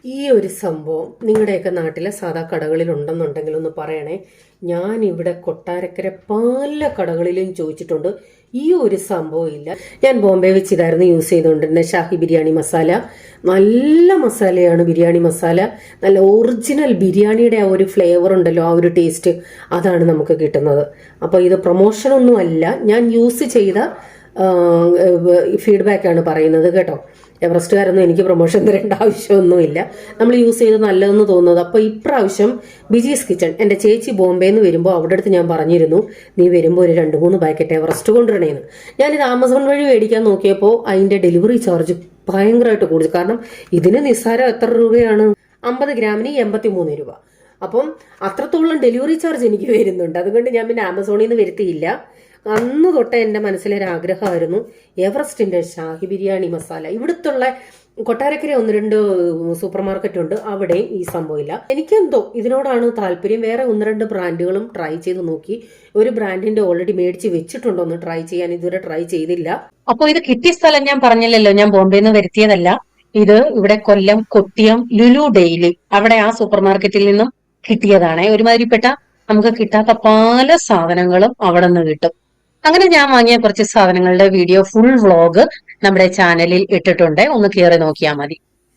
ഈ ഒരു സംഭവം നിങ്ങളുടെയൊക്കെ നാട്ടിലെ സാധാ കടകളിൽ ഉണ്ടെന്നുണ്ടെങ്കിൽ ഒന്ന് പറയണേ. ഞാൻ ഇവിടെ കൊട്ടാരക്കര പല കടകളിലും ചോദിച്ചിട്ടുണ്ട്, ഈ ഒരു സംഭവം ഇല്ല. ഞാൻ ബോംബെ വെച്ച് ഇതായിരുന്നു യൂസ് ചെയ്തുകൊണ്ടിരുന്നത്, ഷാഹി ബിരിയാണി മസാല. നല്ല മസാലയാണ് ബിരിയാണി മസാല. നല്ല ഒറിജിനൽ ബിരിയാണിയുടെ ആ ഒരു ഫ്ലേവർ ഉണ്ടല്ലോ, ആ ഒരു ടേസ്റ്റ്, അതാണ് നമുക്ക് കിട്ടുന്നത്. അപ്പോൾ ഇത് പ്രൊമോഷനൊന്നും അല്ല, ഞാൻ യൂസ് ചെയ്ത ഫീഡ്ബാക്കാണ് പറയുന്നത് കേട്ടോ. എവറസ്റ്റുകാരൊന്നും എനിക്ക് പ്രൊമോഷൻ തരേണ്ട ആവശ്യമൊന്നുമില്ല. നമ്മൾ യൂസ് ചെയ്ത് നല്ലതെന്ന് തോന്നുന്നത്. അപ്പോൾ ഇപ്രാവശ്യം ബിജീസ് കിച്ചൺ, എൻ്റെ ചേച്ചി ബോംബെന്ന് വരുമ്പോൾ അവിടെ അടുത്ത് ഞാൻ പറഞ്ഞിരുന്നു, നീ വരുമ്പോൾ ഒരു 2-3 പാക്കറ്റ് എവറസ്റ്റ് കൊണ്ടുവരണേന്ന്. ഞാനിത് ആമസോൺ വഴി മേടിക്കാൻ നോക്കിയപ്പോൾ അതിൻ്റെ ഡെലിവറി ചാർജ് ഭയങ്കരമായിട്ട് കൂടുതൽ. കാരണം ഇതിന് നിസ്സാരം എത്ര രൂപയാണ്? 50 ഗ്രാമിന് 83 രൂപ. അപ്പം അത്രത്തോളം ഡെലിവറി ചാർജ് എനിക്ക് വരുന്നുണ്ട്. അതുകൊണ്ട് ഞാൻ പിന്നെ ആമസോണിൽ നിന്ന് വരുത്തിയില്ല. അന്ന് തൊട്ടേ എൻ്റെ മനസ്സിലൊരു ആഗ്രഹമായിരുന്നു എവറസ്റ്റിന്റെ ഷാഹി ബിരിയാണി മസാല. ഇവിടുത്തുള്ള കൊട്ടാരക്കര 1-2 സൂപ്പർ മാർക്കറ്റ് ഉണ്ട്, അവിടെയും ഈ സംഭവമില്ല. എനിക്കെന്തോ ഇതിനോടാണ് താല്പര്യം. വേറെ 1-2 ബ്രാൻഡുകളും ട്രൈ ചെയ്ത് നോക്കി. ഒരു ബ്രാൻഡിന്റെ ഓൾറെഡി മേടിച്ച് വെച്ചിട്ടുണ്ടോ ഒന്ന് ട്രൈ ചെയ്യാൻ, ഇതുവരെ ട്രൈ ചെയ്തില്ല. അപ്പോൾ ഇത് കിട്ടിയ സ്ഥലം ഞാൻ പറഞ്ഞില്ലല്ലോ, ഞാൻ ബോംബെന്ന് വരുത്തിയതല്ല. ഇത് ഇവിടെ കൊല്ലം കൊട്ടിയം ലുലു ഡെയിലി, അവിടെ ആ സൂപ്പർ മാർക്കറ്റിൽ നിന്നും കിട്ടിയതാണ്. ഒരുമാതിരിപ്പെട്ട നമുക്ക് കിട്ടാത്ത പല സാധനങ്ങളും അവിടെ നിന്ന് കിട്ടും. അങ്ങനെ ഞാൻ വാങ്ങിയ കുറച്ച് സാധനങ്ങളുടെ വീഡിയോ ഫുൾ വ്ളോഗ് നമ്മുടെ ചാനലിൽ ഇട്ടിട്ടുണ്ട്, ഒന്ന് കയറി നോക്കിയാൽ മതി.